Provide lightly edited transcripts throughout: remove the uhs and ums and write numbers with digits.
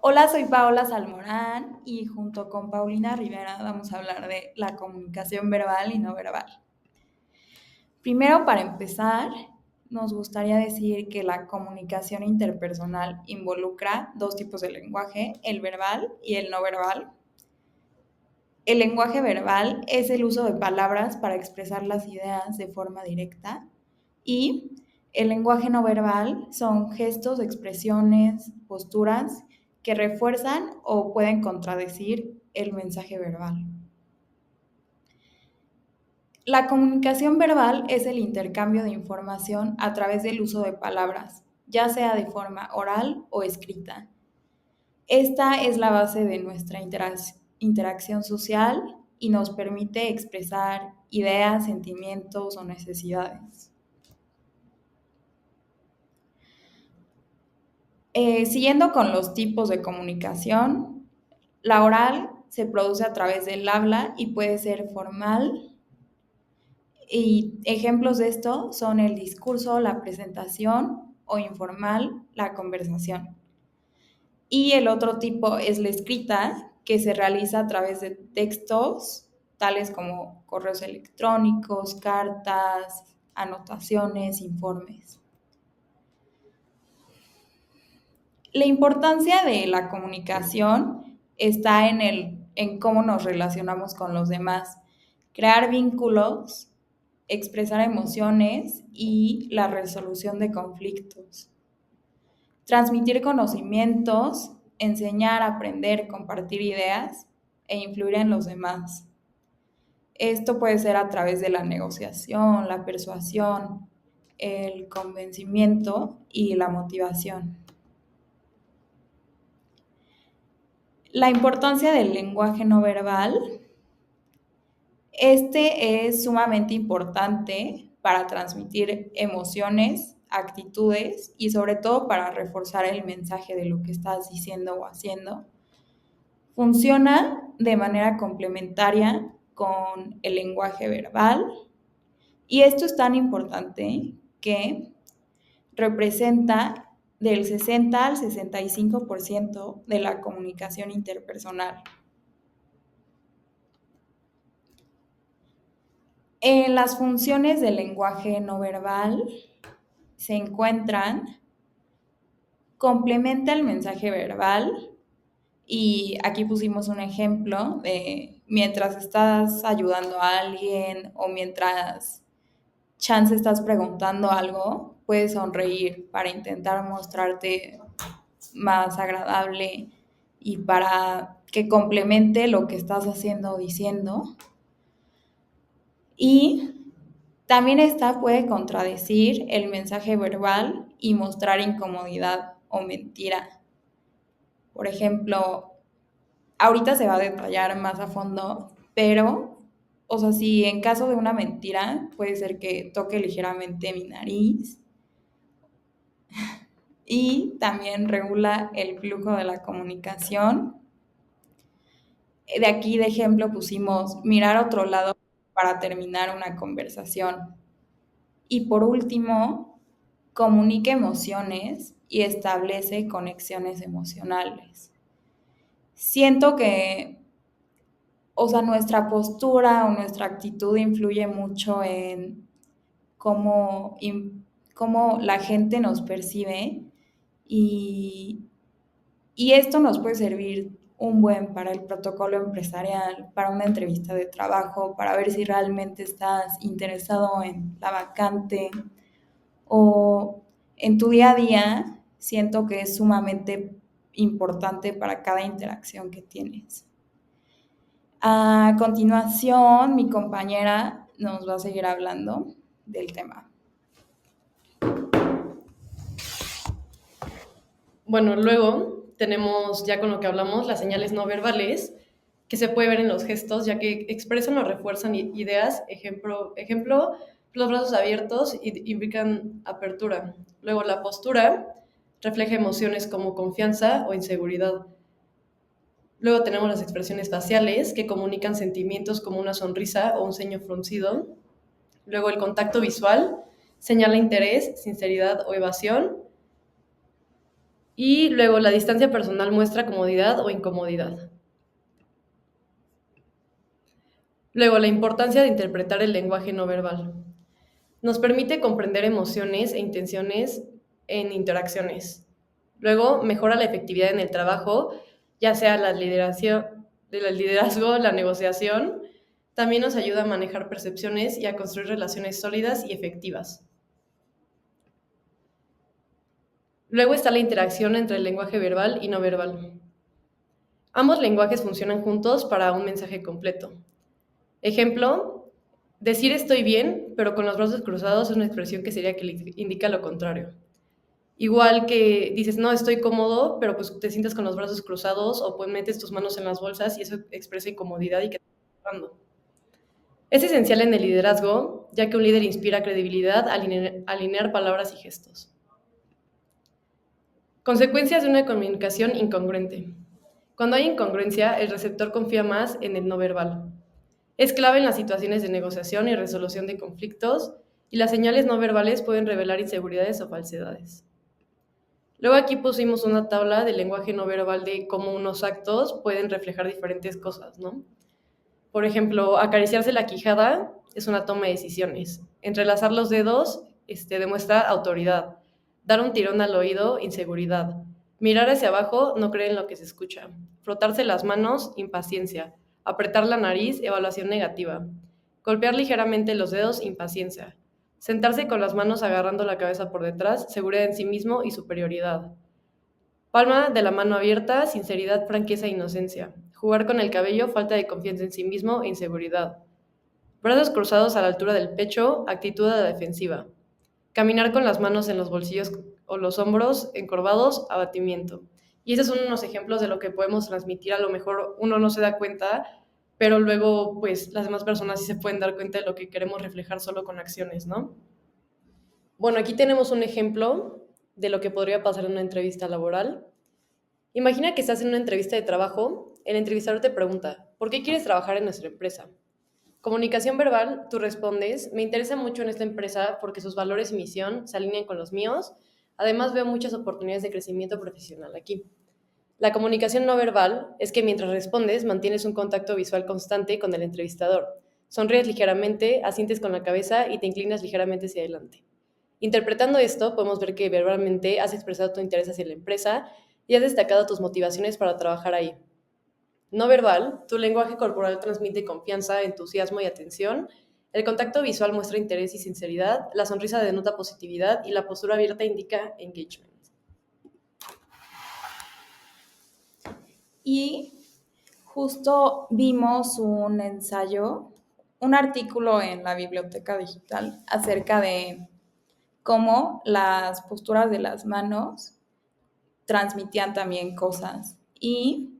Hola, soy Paola Salmorán y junto con Paulina Rivera vamos a hablar de la comunicación verbal y no verbal. Primero, para empezar, nos gustaría decir que la comunicación interpersonal involucra dos tipos de lenguaje, el verbal y el no verbal. El lenguaje verbal es el uso de palabras para expresar las ideas de forma directa y el lenguaje no verbal son gestos, expresiones, posturas que refuerzan o pueden contradecir el mensaje verbal. La comunicación verbal es el intercambio de información a través del uso de palabras, ya sea de forma oral o escrita. Esta es la base de nuestra interacción social y nos permite expresar ideas, sentimientos o necesidades. Siguiendo con los tipos de comunicación, la oral se produce a través del habla y puede ser formal. Y ejemplos de esto son el discurso, la presentación o informal, la conversación. Y el otro tipo es la escrita, que se realiza a través de textos, tales como correos electrónicos, cartas, anotaciones, informes. La importancia de la comunicación está en cómo nos relacionamos con los demás, crear vínculos, expresar emociones y la resolución de conflictos. Transmitir conocimientos, enseñar, aprender, compartir ideas e influir en los demás. Esto puede ser a través de la negociación, la persuasión, el convencimiento y la motivación. La importancia del lenguaje no verbal. Este es sumamente importante para transmitir emociones, actitudes y sobre todo para reforzar el mensaje de lo que estás diciendo o haciendo. Funciona de manera complementaria con el lenguaje verbal y esto es tan importante que representa del 60 al 65% de la comunicación interpersonal. En las funciones del lenguaje no verbal se encuentran, complementa el mensaje verbal y aquí pusimos un ejemplo de mientras estás ayudando a alguien o mientras chance estás preguntando algo, puedes sonreír para intentar mostrarte más agradable y para que complemente lo que estás haciendo o diciendo. Y también esta puede contradecir el mensaje verbal y mostrar incomodidad o mentira. Por ejemplo, ahorita se va a detallar más a fondo, pero, o sea, si en caso de una mentira, puede ser que toque ligeramente mi nariz y también regula el flujo de la comunicación. De aquí de ejemplo pusimos mirar a otro lado para terminar una conversación. Y por último, comunica emociones y establece conexiones emocionales. Siento que, o sea, nuestra postura o nuestra actitud influye mucho en cómo la gente nos percibe y, y esto nos puede servir un buen para el protocolo empresarial, para una entrevista de trabajo, para ver si realmente estás interesado en la vacante o en tu día a día. Siento que es sumamente importante para cada interacción que tienes. A continuación, mi compañera nos va a seguir hablando del tema. Bueno, luego tenemos ya con lo que hablamos las señales no verbales, que se puede ver en los gestos, ya que expresan o refuerzan ideas. Ejemplo, los brazos abiertos indican apertura. Luego la postura refleja emociones como confianza o inseguridad. Luego tenemos las expresiones faciales, que comunican sentimientos como una sonrisa o un ceño fruncido. Luego el contacto visual señala interés, sinceridad o evasión. Y luego la distancia personal muestra comodidad o incomodidad. Luego la importancia de interpretar el lenguaje no verbal. Nos permite comprender emociones e intenciones en interacciones. Luego mejora la efectividad en el trabajo, ya sea el liderazgo, la negociación. También nos ayuda a manejar percepciones y a construir relaciones sólidas y efectivas. Luego está la interacción entre el lenguaje verbal y no verbal. Ambos lenguajes funcionan juntos para un mensaje completo. Ejemplo, decir estoy bien, pero con los brazos cruzados es una expresión que sería que indica lo contrario. Igual que dices, no, estoy cómodo, pero pues te sientas con los brazos cruzados o pues metes tus manos en las bolsas y eso expresa incomodidad y que te estás trabajando. Es esencial en el liderazgo, ya que un líder inspira credibilidad al alinear palabras y gestos. Consecuencias de una comunicación incongruente. Cuando hay incongruencia, el receptor confía más en el no verbal. Es clave en las situaciones de negociación y resolución de conflictos, y las señales no verbales pueden revelar inseguridades o falsedades. Luego aquí pusimos una tabla del lenguaje no verbal de cómo unos actos pueden reflejar diferentes cosas, ¿no? Por ejemplo, acariciarse la quijada es una toma de decisiones. Entrelazar los dedos demuestra autoridad. Dar un tirón al oído, inseguridad. Mirar hacia abajo, no creer en lo que se escucha. Frotarse las manos, impaciencia. Apretar la nariz, evaluación negativa. Golpear ligeramente los dedos, impaciencia. Sentarse con las manos agarrando la cabeza por detrás, seguridad en sí mismo y superioridad. Palma de la mano abierta, sinceridad, franqueza e inocencia. Jugar con el cabello, falta de confianza en sí mismo e inseguridad. Brazos cruzados a la altura del pecho, actitud a la defensiva. Caminar con las manos en los bolsillos o los hombros encorvados, abatimiento. Y esos son unos ejemplos de lo que podemos transmitir. A lo mejor uno no se da cuenta, pero luego pues las demás personas sí se pueden dar cuenta de lo que queremos reflejar solo con acciones, ¿no? Bueno, aquí tenemos un ejemplo de lo que podría pasar en una entrevista laboral. Imagina que estás en una entrevista de trabajo, el entrevistador te pregunta, ¿por qué quieres trabajar en nuestra empresa? Comunicación verbal, tú respondes, me interesa mucho en esta empresa porque sus valores y misión se alinean con los míos, además veo muchas oportunidades de crecimiento profesional aquí. La comunicación no verbal es que mientras respondes mantienes un contacto visual constante con el entrevistador. Sonríes ligeramente, asientes con la cabeza y te inclinas ligeramente hacia adelante. Interpretando esto, podemos ver que verbalmente has expresado tu interés hacia la empresa y has destacado tus motivaciones para trabajar ahí. No verbal, tu lenguaje corporal transmite confianza, entusiasmo y atención. El contacto visual muestra interés y sinceridad. La sonrisa denota positividad y la postura abierta indica engagement. Y justo vimos un ensayo, un artículo en la biblioteca digital acerca de cómo las posturas de las manos transmitían también cosas. Y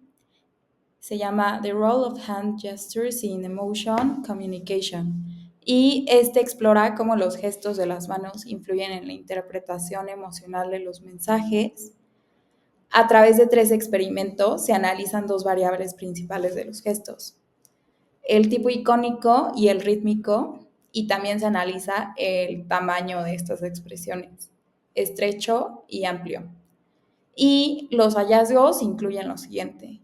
se llama The Role of Hand Gestures in Emotion Communication. Y explora cómo los gestos de las manos influyen en la interpretación emocional de los mensajes. A través de 3 experimentos se analizan 2 variables principales de los gestos: el tipo icónico y el rítmico, y también se analiza el tamaño de estas expresiones, estrecho y amplio. Y los hallazgos incluyen lo siguiente: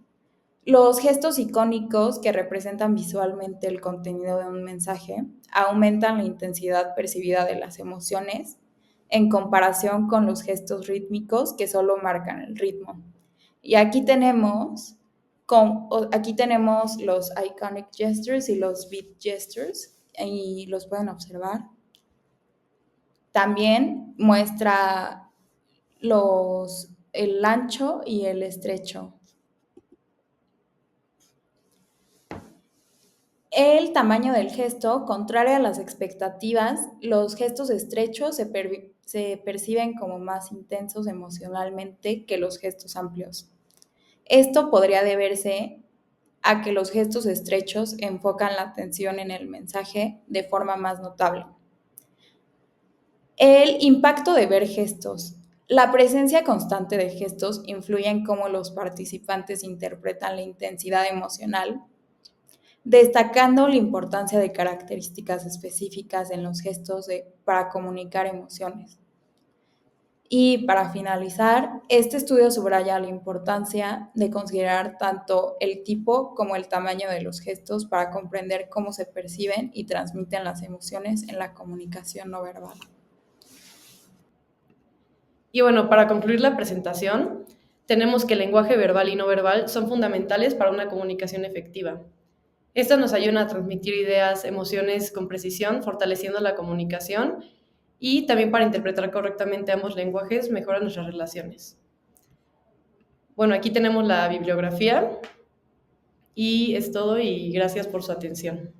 los gestos icónicos, que representan visualmente el contenido de un mensaje, aumentan la intensidad percibida de las emociones en comparación con los gestos rítmicos, que solo marcan el ritmo. Y aquí tenemos los iconic gestures y los beat gestures, y los pueden observar. También muestra el ancho y el estrecho. El tamaño del gesto, contrario a las expectativas, los gestos estrechos se perciben como más intensos emocionalmente que los gestos amplios. Esto podría deberse a que los gestos estrechos enfocan la atención en el mensaje de forma más notable. El impacto de ver gestos. La presencia constante de gestos influye en cómo los participantes interpretan la intensidad emocional, destacando la importancia de características específicas en los gestos para comunicar emociones. Y para finalizar, este estudio subraya la importancia de considerar tanto el tipo como el tamaño de los gestos para comprender cómo se perciben y transmiten las emociones en la comunicación no verbal. Y bueno, para concluir la presentación, tenemos que el lenguaje verbal y no verbal son fundamentales para una comunicación efectiva. Estas nos ayudan a transmitir ideas, emociones con precisión, fortaleciendo la comunicación y también para interpretar correctamente ambos lenguajes mejoran nuestras relaciones. Bueno, aquí tenemos la bibliografía y es todo y gracias por su atención.